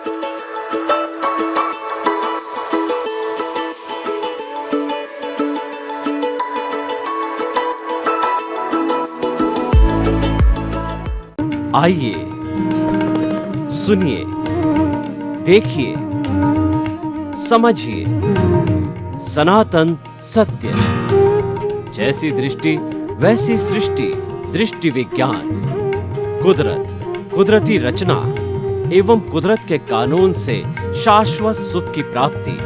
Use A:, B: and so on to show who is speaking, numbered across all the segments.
A: आइए, सुनिए, देखिए, समझिए सनातन सत्य। जैसी दृष्टि वैसी सृष्टि, दृष्टि विज्ञान। कुदरत, कुदरती रचना एवं कुदरत के कानून से शाश्वत सुख की प्राप्ति।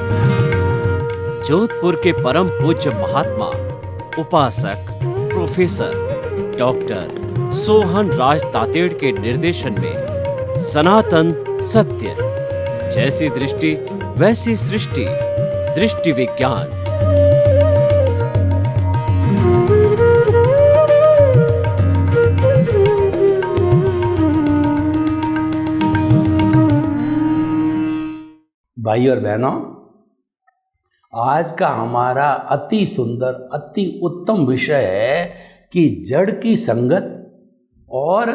A: जोधपुर के परम पूज्य महात्मा उपासक प्रोफेसर डॉक्टर सोहन राज तातेड़ के निर्देशन में सनातन सत्य। जैसी दृष्टि वैसी सृष्टि, दृष्टि विज्ञान।
B: भाई और बहनों, आज का हमारा अति सुंदर अति उत्तम विषय है कि जड़ की संगत और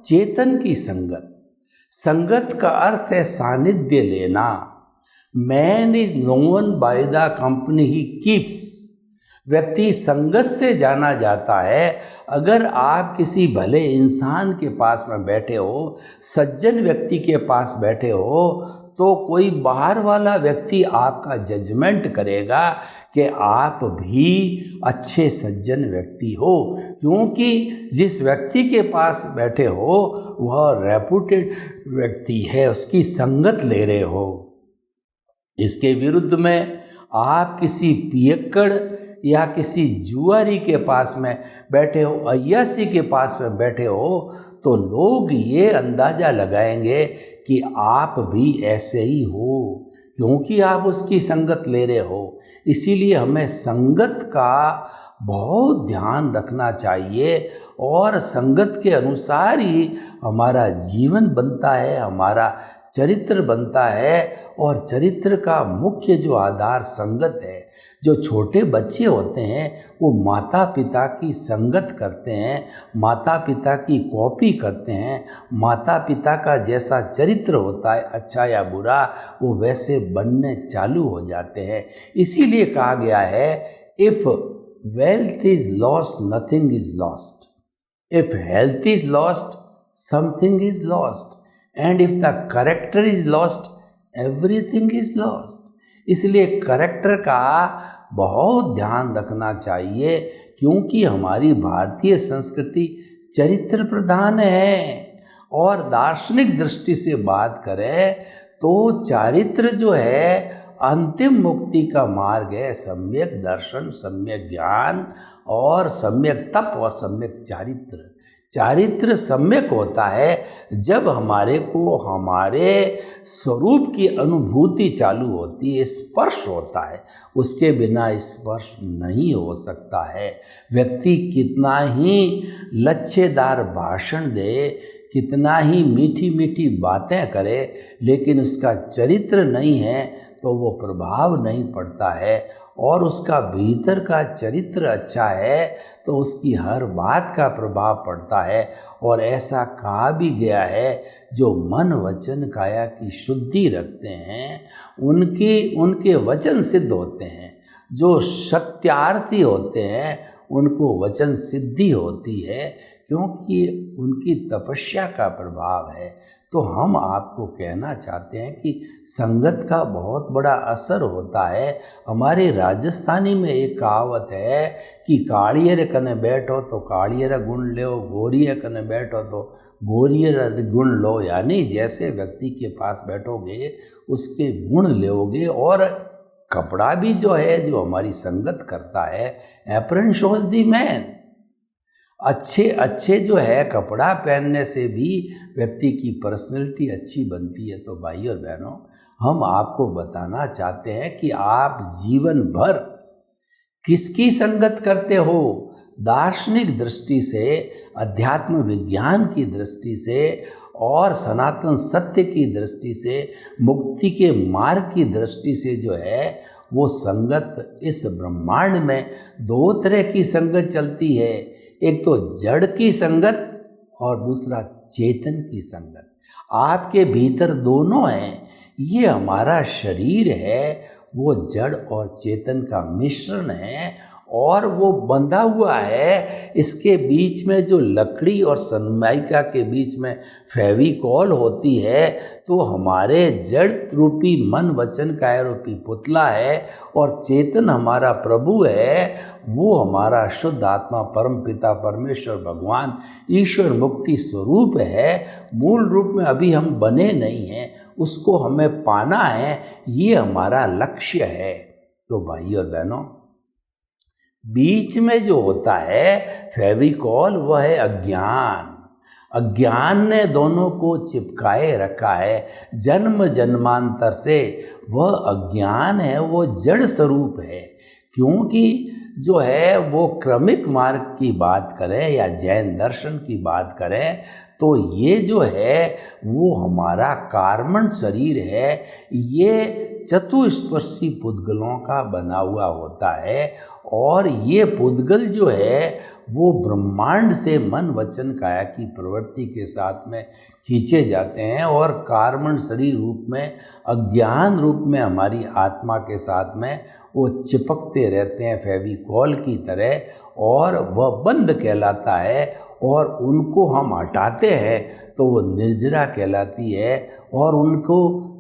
B: चेतन की संगत। संगत का अर्थ है सानिध्य लेना। Man is known by the company he keeps. व्यक्ति संगत से जाना जाता है। अगर आप किसी भले इंसान के पास में बैठे हो, सज्जन व्यक्ति के पास बैठे हो, तो कोई बाहर वाला व्यक्ति आपका जजमेंट करेगा कि आप भी अच्छे सज्जन व्यक्ति हो, क्योंकि जिस व्यक्ति के पास बैठे हो वह रेपुटेड व्यक्ति है, उसकी संगत ले रहे हो। इसके विरुद्ध में आप किसी पियक्कड़ या किसी जुआरी के पास में बैठे हो, अय्यासी के पास में बैठे हो, तो लोग ये अंदाज़ा लगाएंगे कि आप भी ऐसे ही हो, क्योंकि आप उसकी संगत ले रहे हो। इसीलिए हमें संगत का बहुत ध्यान रखना चाहिए और संगत के अनुसार ही हमारा जीवन बनता है, हमारा चरित्र बनता है। और चरित्र का मुख्य जो आधार संगत है। जो छोटे बच्चे होते हैं वो माता पिता की संगत करते हैं, माता पिता की कॉपी करते हैं। माता पिता का जैसा चरित्र होता है, अच्छा या बुरा, वो वैसे बनने चालू हो जाते हैं। इसीलिए कहा गया है, if wealth is lost nothing is lost, if health is lost something is lost, and if the character is lost everything is lost. इसलिए करेक्टर का बहुत ध्यान रखना चाहिए, क्योंकि हमारी भारतीय संस्कृति चरित्र प्रधान है। और दार्शनिक दृष्टि से बात करें तो चारित्र जो है अंतिम मुक्ति का मार्ग है। सम्यक दर्शन, सम्यक ज्ञान और सम्यक तप और सम्यक चारित्र। चारित्र सम्यक होता है जब हमारे को हमारे स्वरूप की अनुभूति चालू होती है, स्पर्श होता है। उसके बिना स्पर्श नहीं हो सकता है। व्यक्ति कितना ही लच्छेदार भाषण दे, कितना ही मीठी मीठी बातें करे, लेकिन उसका चरित्र नहीं है तो वो प्रभाव नहीं पड़ता है। और उसका भीतर का चरित्र अच्छा है तो उसकी हर बात का प्रभाव पड़ता है। और ऐसा कहा भी गया है, जो मन वचन काया की शुद्धि रखते हैं उनके वचन सिद्ध होते हैं। जो सत्यार्थी होते हैं उनको वचन सिद्धि होती है, क्योंकि उनकी तपस्या का प्रभाव है। तो हम आपको कहना चाहते हैं कि संगत का बहुत बड़ा असर होता है। हमारे राजस्थानी में एक कहावत है कि कालियर कने बैठो तो कालियर गुण लो, गोरियर कने बैठो तो गोरियर गुण लो। यानी जैसे व्यक्ति के पास बैठोगे उसके गुण लोगे। और कपड़ा भी जो है, जो हमारी संगत करता है, एप्रन शोज दी मैन। अच्छे जो है कपड़ा पहनने से भी व्यक्ति की पर्सनैलिटी अच्छी बनती है। तो भाई और बहनों, हम आपको बताना चाहते हैं कि आप जीवन भर किसकी संगत करते हो। दार्शनिक दृष्टि से, अध्यात्म विज्ञान की दृष्टि से और सनातन सत्य की दृष्टि से, मुक्ति के मार्ग की दृष्टि से जो है वो संगत, इस ब्रह्मांड में दो तरह की संगत चलती है। एक तो जड़ की संगत और दूसरा चेतन की संगत। आपके भीतर दोनों हैं। ये हमारा शरीर है, वो जड़ और चेतन का मिश्रण है और वो बंधा हुआ है। इसके बीच में जो लकड़ी और सनमाइका के बीच में फेविकॉल होती है, तो हमारे जड़ रूपी मन वचन काया रूपी पुतला है और चेतन हमारा प्रभु है। वो हमारा शुद्ध आत्मा परम पिता परमेश्वर भगवान ईश्वर मुक्ति स्वरूप है। मूल रूप में अभी हम बने नहीं हैं, उसको हमें पाना है, ये हमारा लक्ष्य है। तो भाई और बहनों, बीच में जो होता है फेविकॉल, वह है अज्ञान। अज्ञान ने दोनों को चिपकाए रखा है जन्म जन्मांतर से। वह अज्ञान है, वो जड़ स्वरूप है। क्योंकि जो है वो क्रमिक मार्ग की बात करें या जैन दर्शन की बात करें, तो ये जो है वो हमारा कार्मण शरीर है, ये चतुस्पर्शी पुद्गलों का बना हुआ होता है। और ये पुद्गल जो है वो ब्रह्मांड से मन वचन काया की प्रवृत्ति के साथ में खींचे जाते हैं और कार्मण शरीर रूप में, अज्ञान रूप में हमारी आत्मा के साथ में वो चिपकते रहते हैं फेविकॉल की तरह, और वह बंद कहलाता है। और उनको हम हटाते हैं तो वो निर्जरा कहलाती है। और उनको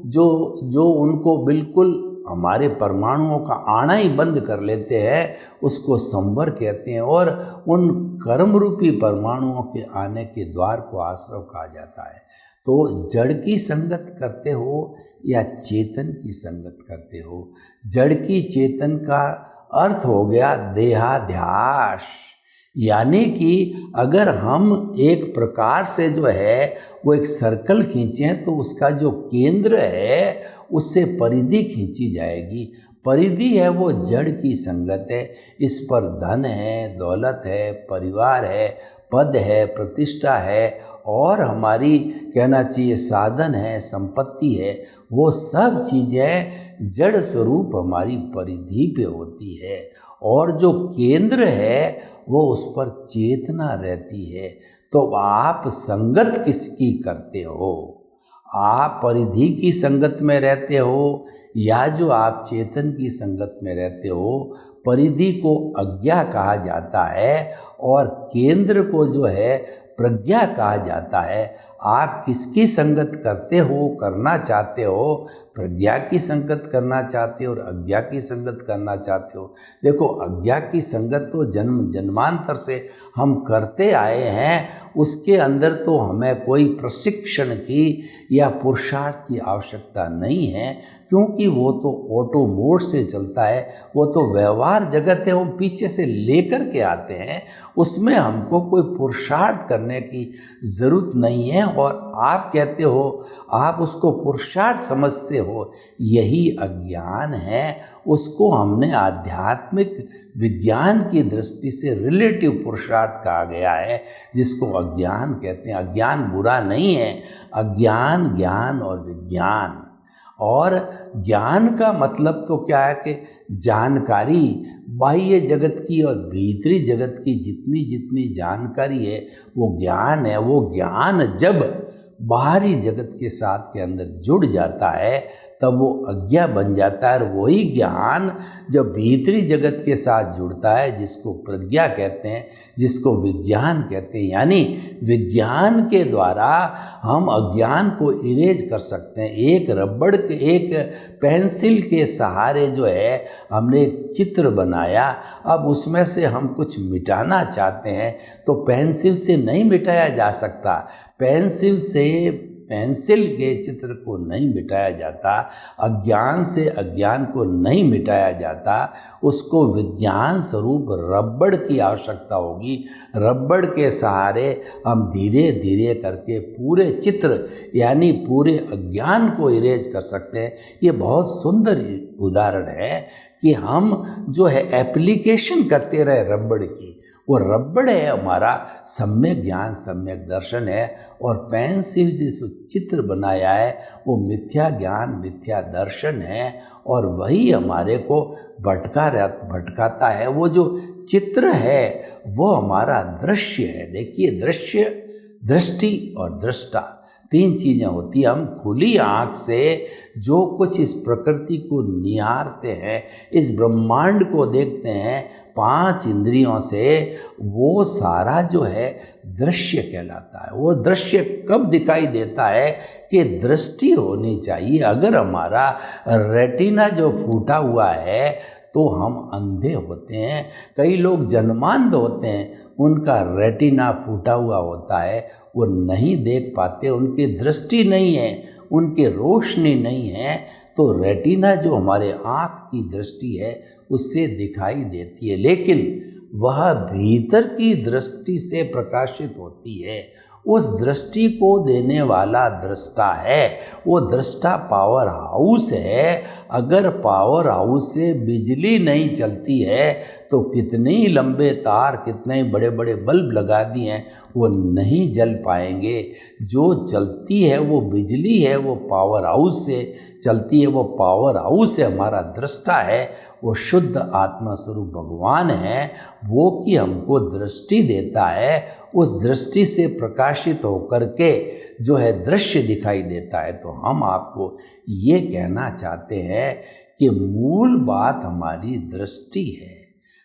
B: जो उनको बिल्कुल हमारे परमाणुओं का आना ही बंद कर लेते हैं, उसको संवर कहते हैं। और उन कर्म रूपी परमाणुओं के आने के द्वार को आश्रव कहा जाता है। तो जड़ की संगत करते हो या चेतन की संगत करते हो। जड़ की चेतन का अर्थ हो गया देहाध्यास, यानी कि अगर हम एक प्रकार से जो है वो एक सर्कल खींचें तो उसका जो केंद्र है उससे परिधि खींची जाएगी। परिधि है वो जड़ की संगत है। इस पर धन है, दौलत है, परिवार है, पद है, प्रतिष्ठा है और हमारी कहना चाहिए साधन है, संपत्ति है। वो सब चीज़ें जड़ स्वरूप हमारी परिधि पे होती है। और जो केंद्र है वो उस पर चेतना रहती है। तो आप संगत किसकी करते हो? आप परिधि की संगत में रहते हो या जो आप चेतन की संगत में रहते हो? परिधि को अज्ञा कहा जाता है और केंद्र को जो है प्रज्ञा कहा जाता है। आप किसकी संगत करते हो, करना चाहते हो? प्रज्ञा की संगत करना चाहते हो और अज्ञा की संगत करना चाहते हो? देखो, अज्ञा की संगत तो जन्म जन्मांतर से हम करते आए हैं, उसके अंदर तो हमें कोई प्रशिक्षण की या पुरुषार्थ की आवश्यकता नहीं है, क्योंकि वो तो ऑटो मोड से चलता है। वो तो व्यवहार जगत है, हम पीछे से लेकर के आते हैं, उसमें हमको कोई पुरुषार्थ करने की ज़रूरत नहीं है। और आप कहते हो आप उसको पुरुषार्थ समझते हो, यही अज्ञान है। उसको हमने आध्यात्मिक विज्ञान की दृष्टि से रिलेटिव पुरुषार्थ कहा गया है, जिसको अज्ञान कहते हैं। अज्ञान बुरा नहीं है, अज्ञान ज्ञान और विज्ञान। और ज्ञान का मतलब तो क्या है कि जानकारी, बाह्य जगत की और भीतरी जगत की जितनी जितनी जानकारी है वो ज्ञान है। वो ज्ञान जब बाहरी जगत के साथ के अंदर जुड़ जाता है तब वो अज्ञा बन जाता है। और वही ज्ञान जब भीतरी जगत के साथ जुड़ता है, जिसको प्रज्ञा कहते हैं, जिसको विज्ञान कहते हैं, यानी विज्ञान के द्वारा हम अज्ञान को इरेज कर सकते हैं। एक रबड़ के, एक पेंसिल के सहारे जो है हमने एक चित्र बनाया, अब उसमें से हम कुछ मिटाना चाहते हैं तो पेंसिल से नहीं मिटाया जा सकता। पेंसिल के चित्र को नहीं मिटाया जाता, अज्ञान से अज्ञान को नहीं मिटाया जाता। उसको विज्ञान स्वरूप रबड़ की आवश्यकता होगी। रबड़ के सहारे हम धीरे धीरे करके पूरे चित्र यानी पूरे अज्ञान को इरेज कर सकते हैं। ये बहुत सुंदर उदाहरण है कि हम जो है एप्लीकेशन करते रहे रबड़ की। वो रबड़ है हमारा सम्यक ज्ञान, सम्यक दर्शन है। और पेंसिल जिस चित्र बनाया है वो मिथ्या ज्ञान, मिथ्या दर्शन है। और वही हमारे को भटकाता है। वो जो चित्र है वो हमारा दृश्य है। देखिए, दृश्य, दृष्टि और दृष्टा, तीन चीज़ें होती हैं। हम खुली आँख से जो कुछ इस प्रकृति को निहारते हैं, इस ब्रह्मांड को देखते हैं 5 इंद्रियों से, वो सारा जो है दृश्य कहलाता है। वो दृश्य कब दिखाई देता है कि दृष्टि होनी चाहिए। अगर हमारा रेटिना जो फूटा हुआ है तो हम अंधे होते हैं। कई लोग जन्मांध होते हैं, उनका रेटिना फूटा हुआ होता है, वो नहीं देख पाते, उनकी दृष्टि नहीं है, उनकी रोशनी नहीं है। तो रेटिना जो हमारे आँख की दृष्टि है उससे दिखाई देती है, लेकिन वह भीतर की दृष्टि से प्रकाशित होती है। उस दृष्टि को देने वाला दृष्टा है, वो दृष्टा पावर हाउस है। अगर पावर हाउस से बिजली नहीं चलती है तो कितने ही लंबे तार, कितने बड़े बड़े बल्ब लगा दिए हैं, वो नहीं जल पाएंगे। जो चलती है वो बिजली है, वो पावर हाउस से चलती है, वो पावर हाउस से हमारा दृष्टा है, वो शुद्ध आत्मा स्वरूप भगवान है, वो कि हमको दृष्टि देता है। उस दृष्टि से प्रकाशित होकर के जो है दृश्य दिखाई देता है। तो हम आपको ये कहना चाहते हैं कि मूल बात हमारी दृष्टि है।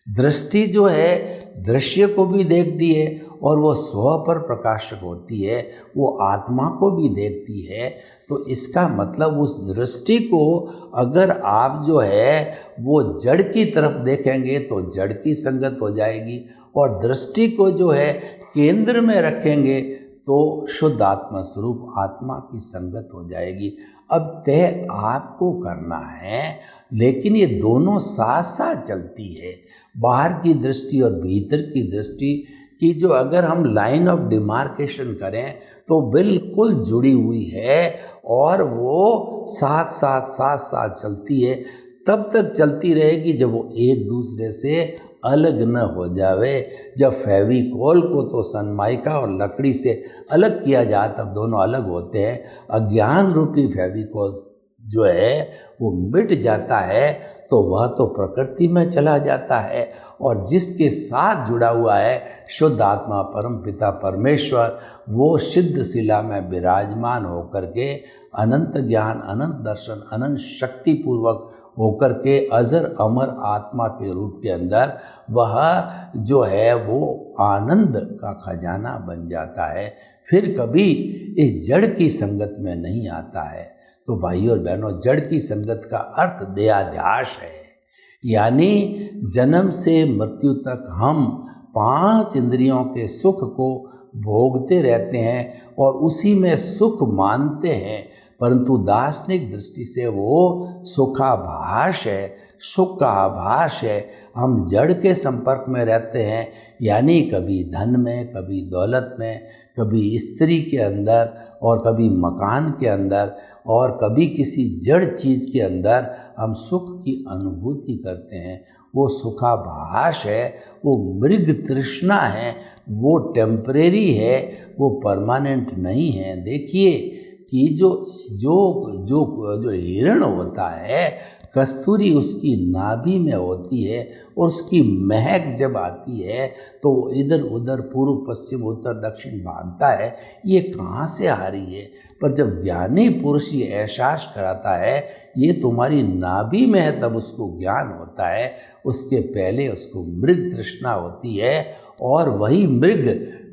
B: दृष्टि जो है दृश्य को भी देखती है और वो स्व पर प्रकाशक होती है, वो आत्मा को भी देखती है। तो इसका मतलब उस दृष्टि को अगर आप जो है वो जड़ की तरफ देखेंगे तो जड़ की संगत हो जाएगी, और दृष्टि को जो है केंद्र में रखेंगे तो शुद्ध आत्मा स्वरूप आत्मा की संगत हो जाएगी। अब तय आपको करना है, लेकिन ये दोनों साथ साथ चलती है। बाहर की दृष्टि और भीतर की दृष्टि की जो अगर हम लाइन ऑफ डिमार्केशन करें तो बिल्कुल जुड़ी हुई है, और वो साथ साथ चलती है। तब तक चलती रहेगी जब वो एक दूसरे से अलग न हो जावे। जब फेविकोल को तो सनमाइका और लकड़ी से अलग किया जाए तब दोनों अलग होते हैं। अज्ञान रूपी फेविकोल जो है वो मिट जाता है तो वह तो प्रकृति में चला जाता है, और जिसके साथ जुड़ा हुआ है शुद्ध आत्मा परम पिता परमेश्वर, वो सिद्ध शिला में विराजमान होकर के अनंत ज्ञान, अनंत दर्शन, अनंत शक्ति पूर्वक होकर के अजर अमर आत्मा के रूप के अंदर वह जो है वो आनंद का खजाना बन जाता है। फिर कभी इस जड़ की संगत में नहीं आता है। तो भाइयों और बहनों, जड़ की संगत का अर्थ देहाध्यास है, यानी जन्म से मृत्यु तक हम 5 इंद्रियों के सुख को भोगते रहते हैं और उसी में सुख मानते हैं, परंतु दार्शनिक दृष्टि से वो सुखाभास है, सुख का आभास है। हम जड़ के संपर्क में रहते हैं, यानी कभी धन में, कभी दौलत में, कभी स्त्री के अंदर, और कभी मकान के अंदर, और कभी किसी जड़ चीज़ के अंदर हम सुख की अनुभूति करते हैं। वो सुखाभास है, वो मृग तृष्णा है, वो टेम्परेरी है, वो परमानेंट नहीं है। देखिए कि जो हिरण होता है, कस्तूरी उसकी नाभि में होती है, और उसकी महक जब आती है तो इधर उधर पूर्व पश्चिम उत्तर दक्षिण भागता है, ये कहाँ से आ रही है। पर जब ज्ञानी पुरुष ये एहसास कराता है ये तुम्हारी नाभि में है, तब उसको ज्ञान होता है। उसके पहले उसको मृग तृष्णा होती है, और वही मृग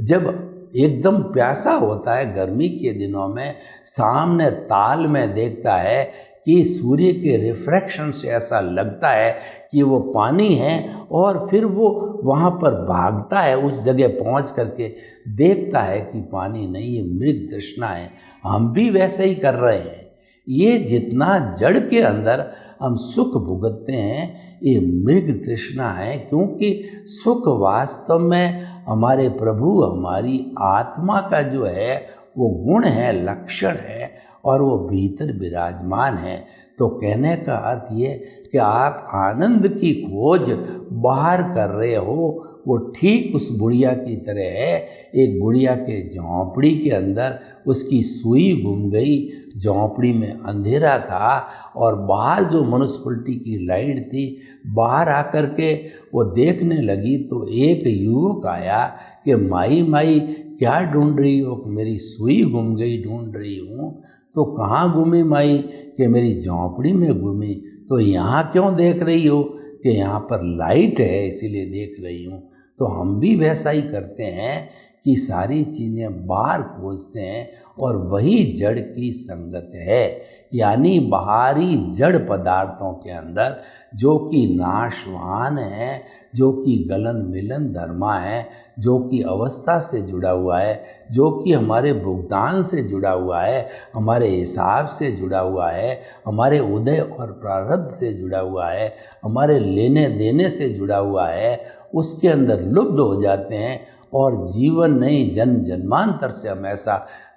B: जब एकदम प्यासा होता है गर्मी के दिनों में, सामने ताल में देखता है कि सूर्य के रिफ्रैक्शन से ऐसा लगता है कि वो पानी है, और फिर वो वहाँ पर भागता है, उस जगह पहुँच करके देखता है कि पानी नहीं है, मृग तृष्णा है। हम भी वैसे ही कर रहे हैं। ये जितना जड़ के अंदर हम सुख भुगतते हैं ये मृग तृष्णा है, क्योंकि सुख वास्तव में हमारे प्रभु, हमारी आत्मा का जो है वो गुण है, लक्षण है, और वो भीतर विराजमान है। तो कहने का अर्थ ये कि आप आनंद की खोज बाहर कर रहे हो, वो ठीक उस बुढ़िया की तरह है। एक बुढ़िया के झोंपड़ी के अंदर उसकी सुई गुम गई, झोंपड़ी में अंधेरा था, और बाहर जो म्युनिसिपैलिटी की लाइट थी, बाहर आकर के वो देखने लगी तो एक युवक आया कि माई माई क्या ढूंढ रही हो? मेरी सुई गुम गई ढूंढ रही हूँ। तो कहाँ गुमी माई? कि मेरी झोंपड़ी में गुमी। तो यहाँ क्यों देख रही हो? कि यहाँ पर लाइट है इसीलिए देख रही हूँ। तो हम भी वैसा ही करते हैं कि सारी चीज़ें बाहर खोजते हैं और वही जड़ की संगत है, यानी बाहरी जड़ पदार्थों के अंदर जो कि नाशवान है, जो कि गलन मिलन धर्मा है, जो कि अवस्था से जुड़ा हुआ है, जो कि हमारे भुगतान से जुड़ा हुआ है, हमारे हिसाब से जुड़ा हुआ है, हमारे उदय और प्रारब्ध से जुड़ा हुआ है, हमारे लेने देने से जुड़ा हुआ है, उसके अंदर लुप्त हो जाते हैं। और जीवन नहीं, जन्म जन्मांतर से हम ऐसा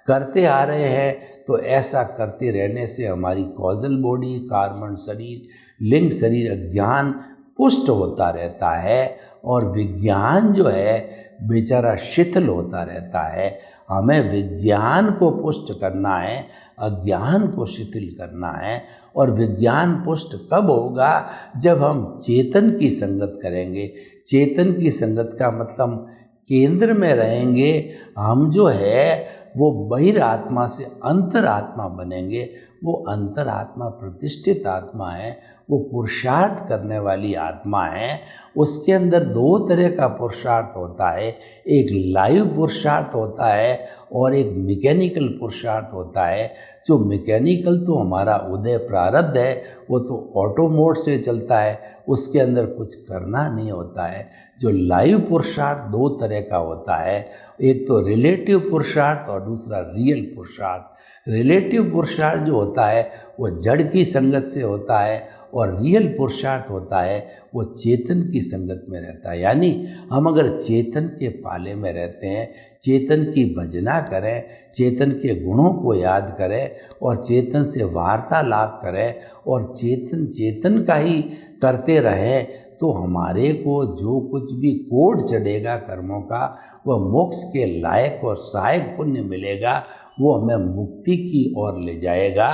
B: करते आ रहे हैं। तो ऐसा करते रहने से हमारी कॉजल बॉडी, कार्बन शरीर, लिंग शरीर, अज्ञान पुष्ट होता रहता है और विज्ञान जो है बेचारा शिथिल होता रहता है। हमें विज्ञान को पुष्ट करना है, अज्ञान को शिथिल करना है। और विज्ञान पुष्ट कब होगा? जब हम चेतन की संगत करेंगे। चेतन की संगत का मतलब केंद्र में रहेंगे। हम जो है वो बहिरात्मा से अंतरात्मा बनेंगे। वो अंतरात्मा प्रतिष्ठित आत्मा है, वो पुरुषार्थ करने वाली आत्मा है। उसके अंदर दो तरह का पुरुषार्थ होता है, एक लाइव पुरुषार्थ होता है और एक मैकेनिकल पुरुषार्थ होता है। जो मैकेनिकल तो हमारा उदय प्रारब्ध है, वो तो ऑटो मोड से चलता है, उसके अंदर कुछ करना नहीं होता है। जो लाइव पुरुषार्थ दो तरह का होता है, एक तो रिलेटिव पुरुषार्थ और दूसरा रियल पुरुषार्थ। रिलेटिव पुरुषार्थ जो होता है वो जड़ की संगत से होता है और रियल पुरुषार्थ होता है वो चेतन की संगत में रहता है। यानी हम अगर चेतन के पाले में रहते हैं, चेतन की भजना करें, चेतन के गुणों को याद करें और चेतन से वार्तालाप करें और चेतन चेतन का ही करते रहें, तो हमारे को जो कुछ भी कोड चढ़ेगा कर्मों का, वह मोक्ष के लायक और सहायक पुण्य मिलेगा, वो हमें मुक्ति की ओर ले जाएगा।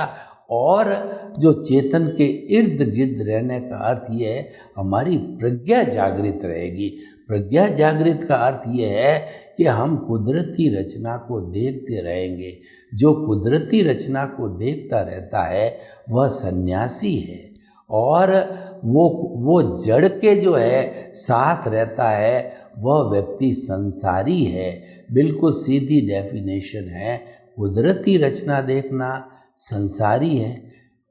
B: और जो चेतन के इर्द गिर्द रहने का अर्थ ये है, हमारी प्रज्ञा जागृत रहेगी। प्रज्ञा जागृत का अर्थ ये है कि हम कुदरती रचना को देखते रहेंगे। जो कुदरती रचना को देखता रहता है वह सन्यासी है और वो जड़ के जो है साथ रहता है वह व्यक्ति संसारी है। बिल्कुल सीधी डेफिनेशन है। कुदरती रचना देखना संसारी है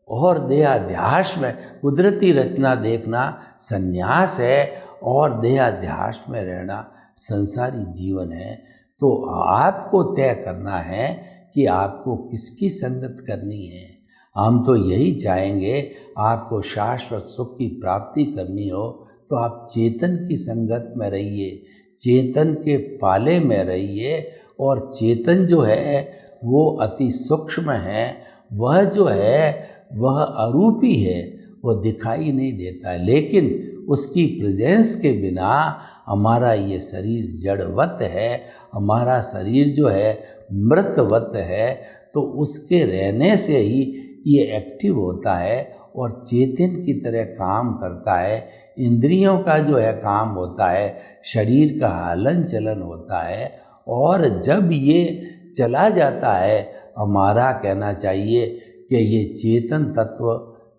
B: और देहाध्यास में कुदरती रचना देखना संन्यास है और देहाध्यास में रहना संसारी जीवन है। तो आपको तय करना है कि आपको किसकी संगत करनी है। हम तो यही चाहेंगे, आपको शाश्वत सुख की प्राप्ति करनी हो तो आप चेतन की संगत में रहिए, चेतन के पाले में रहिए। और चेतन जो है वो अति सूक्ष्म है, वह जो है वह अरूपी है, वो दिखाई नहीं देता है, लेकिन उसकी प्रेजेंस के बिना हमारा ये शरीर जड़वत है, हमारा शरीर जो है मृतवत है। तो उसके रहने से ही ये एक्टिव होता है और चेतन की तरह काम करता है। इंद्रियों का जो है काम होता है, शरीर का हलन चलन होता है। और जब ये चला जाता है, हमारा कहना चाहिए कि ये चेतन तत्व,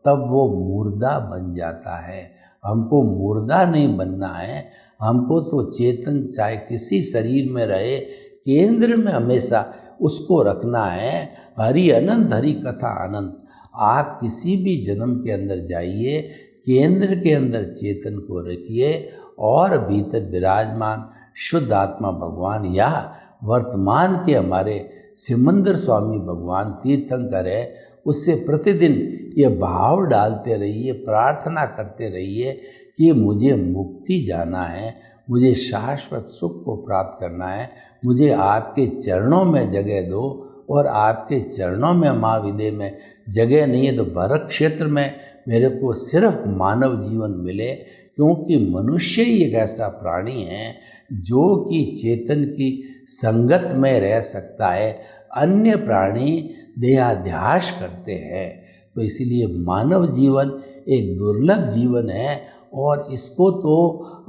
B: तब वो मुर्दा बन जाता है। हमको मुर्दा नहीं बनना है, हमको तो चेतन चाहे किसी शरीर में रहे, केंद्र में हमेशा उसको रखना है। हरि अनंत, हरि कथा अनंत। आप किसी भी जन्म के अंदर जाइए, केंद्र के अंदर चेतन को रखिए और भीतर विराजमान शुद्ध आत्मा भगवान या वर्तमान के हमारे सिमंदर स्वामी भगवान तीर्थंकर है, उससे प्रतिदिन ये भाव डालते रहिए, प्रार्थना करते रहिए कि मुझे मुक्ति जाना है, मुझे शाश्वत सुख को प्राप्त करना है, मुझे आपके चरणों में जगह दो। और आपके चरणों में महाविदय में जगह नहीं है तो भरत क्षेत्र में मेरे को सिर्फ मानव जीवन मिले, क्योंकि मनुष्य ही एक ऐसा प्राणी है जो कि चेतन की संगत में रह सकता है। अन्य प्राणी देहाध्यास करते हैं। तो इसीलिए मानव जीवन एक दुर्लभ जीवन है और इसको तो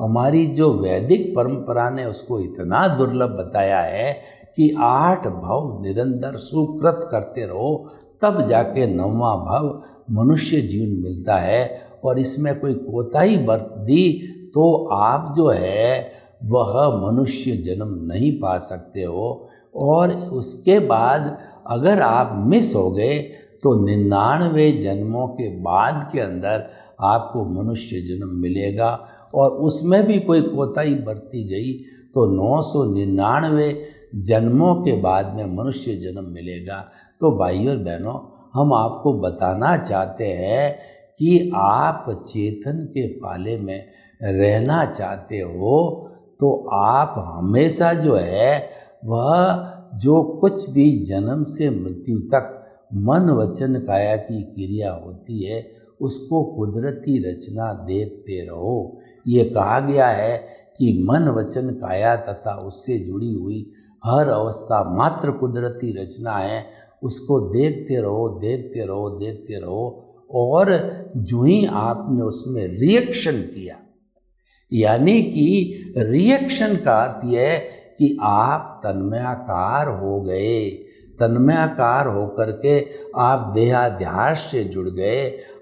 B: हमारी जो वैदिक परंपरा ने उसको इतना दुर्लभ बताया है कि 8 भव निरंतर सुकृत करते रहो, तब जाके 9वां भव मनुष्य जीवन मिलता है। और इसमें कोई कोताही बरत दी तो आप जो है वह मनुष्य जन्म नहीं पा सकते हो। और उसके बाद अगर आप मिस हो गए तो 99 जन्मों के बाद के अंदर आपको मनुष्य जन्म मिलेगा। और उसमें भी कोई कोताही बरती गई तो 999 जन्मों के बाद में मनुष्य जन्म मिलेगा। तो भाइयों और बहनों, हम आपको बताना चाहते हैं कि आप चेतन के पाले में रहना चाहते हो तो आप हमेशा जो है वह जो कुछ भी जन्म से मृत्यु तक मन वचन काया की क्रिया होती है उसको कुदरती रचना देखते रहो। ये कहा गया है कि मन वचन काया तथा उससे जुड़ी हुई हर अवस्था मात्र कुदरती रचना है। उसको देखते रहो, देखते रहो, देखते रहो। और जो ही आपने उसमें रिएक्शन किया, यानी कि रिएक्शन का अर्थ यह है कि आप तन्मयाकार हो गए। तन्मयाकार होकर के आप देहाध्यास से जुड़ गए,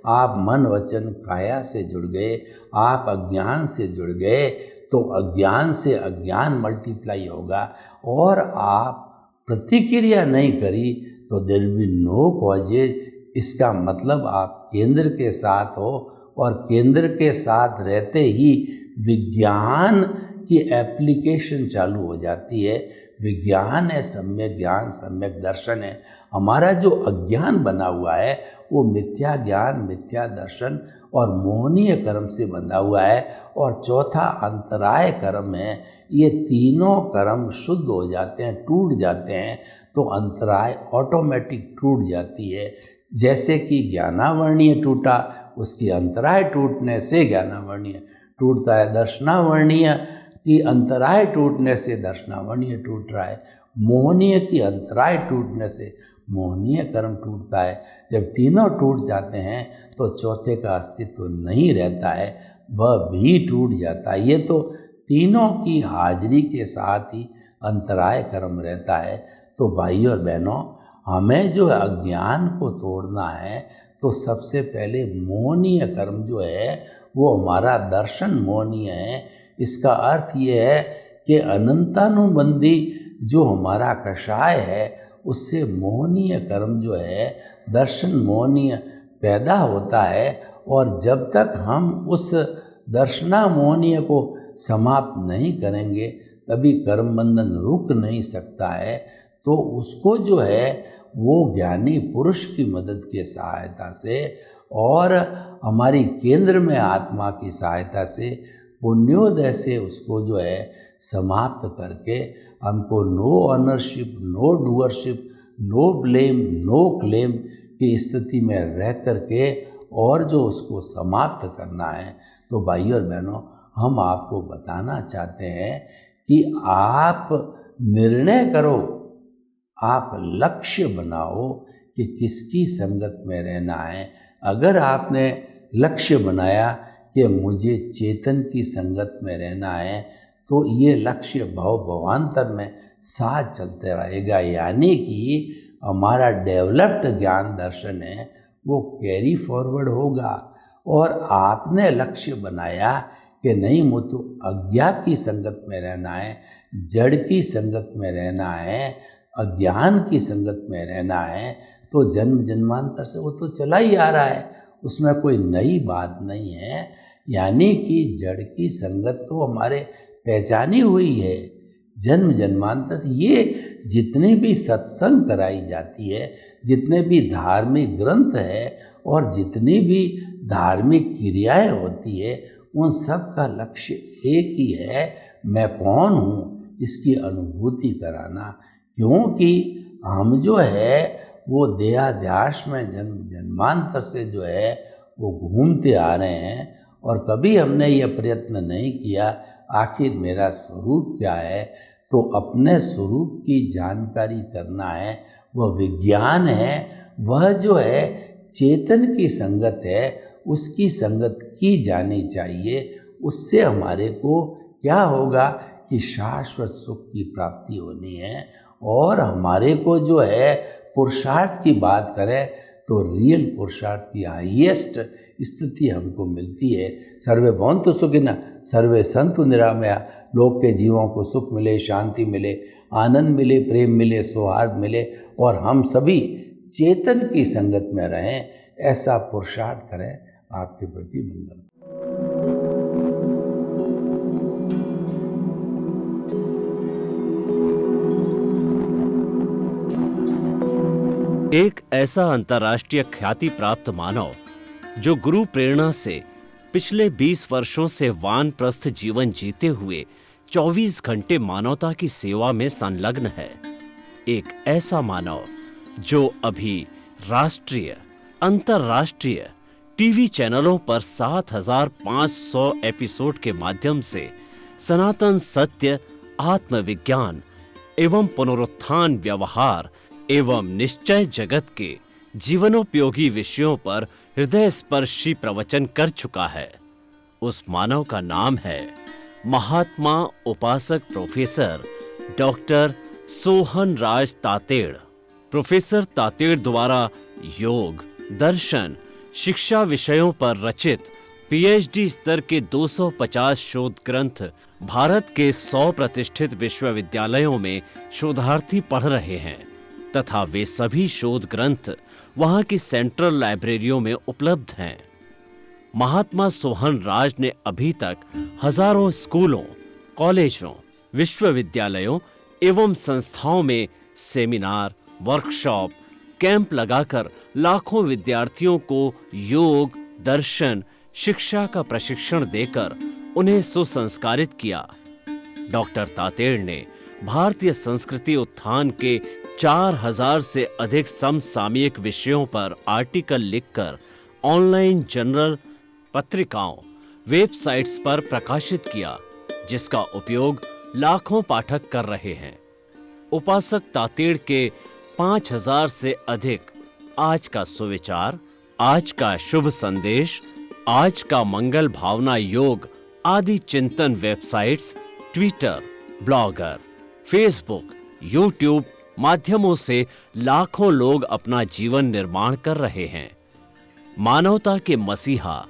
B: आप मन वचन काया से जुड़ गए, आप अज्ञान से जुड़ गए। तो अज्ञान से अज्ञान मल्टीप्लाई होगा। और आप प्रतिक्रिया नहीं करी तो there will be no causes. इसका मतलब आप केंद्र के साथ हो और केंद्र के साथ रहते ही विज्ञान की एप्लीकेशन चालू हो जाती है। विज्ञान है सम्यक ज्ञान, सम्यक दर्शन है। हमारा जो अज्ञान बना हुआ है वो मिथ्या ज्ञान, मिथ्या दर्शन और मोहनीय कर्म से बंधा हुआ है। और चौथा अंतराय कर्म है। ये तीनों कर्म शुद्ध हो जाते हैं, टूट जाते हैं तो अंतराय ऑटोमेटिक टूट जाती है। जैसे कि ज्ञानावर्णीय टूटा, उसकी अंतराय टूटने से ज्ञानावर्णीय टूटता है। दर्शनावर्णीय की अंतराय टूटने से दर्शनावर्णीय टूट रहा है। मोहनीय की अंतराय टूटने से मोहनीय कर्म टूटता है। जब तीनों टूट जाते हैं तो चौथे का अस्तित्व नहीं रहता है, वह भी टूट जाता है। ये तो तीनों की हाजिरी के साथ ही अंतराय कर्म रहता है। तो भाइयों और बहनों, हमें जो अज्ञान को तोड़ना है तो सबसे पहले मोहनीय कर्म जो है वो हमारा दर्शन मोहनीय है। इसका अर्थ ये है कि अनंतानुबंधी जो हमारा कषाय है उससे मोहनीय कर्म जो है, दर्शन मोहनीय पैदा होता है। और जब तक हम उस दर्शना मोहनीय को समाप्त नहीं करेंगे तभी कर्म बंधन रुक नहीं सकता है। तो उसको जो है वो ज्ञानी पुरुष की मदद की सहायता से और हमारी केंद्र में आत्मा की सहायता से पुण्योदय से उसको जो है समाप्त करके हमको no ownership, no doership, no blame, no claim की स्थिति में रह करके और जो उसको समाप्त करना है। तो भाइयों और बहनों, हम आपको बताना चाहते हैं कि आप निर्णय करो, आप लक्ष्य बनाओ कि किसकी संगत में रहना है। अगर आपने लक्ष्य बनाया कि मुझे चेतन की संगत में रहना है तो ये लक्ष्य भव भवांतर में साथ चलते रहेगा। यानी कि हमारा डेवलप्ड ज्ञान दर्शन है वो कैरी फॉरवर्ड होगा। और आपने लक्ष्य बनाया कि नहीं मुझे तो अज्ञा की संगत में रहना है, जड़ की संगत में रहना है, अज्ञान की संगत में रहना है, तो जन्म जन्मांतर से वो तो चला ही आ रहा है, उसमें कोई नई बात नहीं है। यानी कि जड़ की संगत तो हमारे पहचानी हुई है जन्म जन्मांतर से। ये जितने भी सत्संग कराई जाती है, जितने भी धार्मिक ग्रंथ है और जितनी भी धार्मिक क्रियाएं होती है, उन सब का लक्ष्य एक ही है, मैं कौन हूँ इसकी अनुभूति कराना। क्योंकि हम जो है वो देहाध्यास में जन्म जन्मांतर से जो है वो घूमते आ रहे हैं और कभी हमने ये प्रयत्न नहीं किया आखिर मेरा स्वरूप क्या है। तो अपने स्वरूप की जानकारी करना है, वह विज्ञान है, वह जो है चेतन की संगत है, उसकी संगत की जानी चाहिए। उससे हमारे को क्या होगा कि शाश्वत सुख की प्राप्ति होनी है और हमारे को जो है पुरुषार्थ की बात करें तो रियल पुरुषार्थ की हाईएस्ट स्थिति हमको मिलती है। सर्वे भवन्तु सुखिनः, सर्वे सन्तु निरामया। लोग के जीवों को सुख मिले, शांति मिले, आनंद मिले, प्रेम मिले, सौहार्द मिले और हम सभी चेतन की संगत में रहें, ऐसा पुरुषार्थ करें। आपके प्रति मंगल।
A: एक ऐसा अंतर्राष्ट्रीय ख्याति प्राप्त मानव जो गुरु प्रेरणा से पिछले 20 वर्षों से वानप्रस्थ जीवन जीते हुए 24 घंटे मानवता की सेवा में संलग्न है। एक ऐसा मानव जो अभी राष्ट्रीय, अंतर्राष्ट्रीय टीवी चैनलों पर 7,500 एपिसोड के माध्यम से सनातन सत्य, आत्मविज्ञान एवं पुनरुत्थान, व्यवहार एवं निश्चय जगत के जीवनोपयोगी विषयों पर हृदय स्पर्शी प्रवचन कर चुका है। उस मानव का नाम है महात्मा उपासक प्रोफेसर डॉक्टर सोहन राज तातेड़। प्रोफेसर तातेड़ द्वारा योग, दर्शन, शिक्षा विषयों पर रचित पीएचडी स्तर के 250 शोध ग्रंथ भारत के 100 प्रतिष्ठित विश्वविद्यालयों में शोधार्थी पढ़ रहे हैं तथा वे सभी शोध ग्रंथ वहां की सेंट्रल लाइब्रेरियों में उपलब्ध हैं। महात्मा सोहन राज ने अभी तक हजारों स्कूलों, कॉलेजों, विश्वविद्यालयों एवं संस्थाओं में सेमिनार, वर्कशॉप, कैंप लगाकर लाखों विद्यार्थियों को योग, दर्शन, शिक्षा का प्रशिक्षण देकर उन्हें सुसंस्कारित किया। डॉक्टर तातेड़ ने भारतीय संस्कृति उत्थान के 4000 से अधिक समसामयिक विषयों पर आर्टिकल लिखकर ऑनलाइन जर्नल, पत्रिकाओं, वेबसाइट्स पर प्रकाशित किया, जिसका उपयोग लाखों पाठक कर रहे हैं। उपासक तातेड़ के 5000 से अधिक आज का सुविचार, आज का शुभ संदेश, आज का मंगल भावना योग आदि चिंतन websites, Twitter, blogger, Facebook, YouTube माध्यमों से लाखों लोग अपना जीवन निर्माण कर रहे हैं। मानवता के मसीहा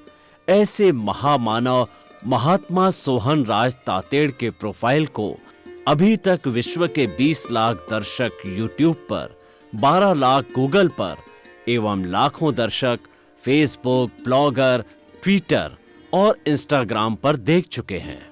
A: ऐसे महामानव महात्मा सोहन राज तातेड़ के प्रोफाइल को अभी तक विश्व के 20 लाख दर्शक यूट्यूब पर, 12 लाख गूगल पर एवं लाखों दर्शक फेसबुक, ब्लॉगर, ट्विटर और इंस्टाग्राम पर देख चुके हैं।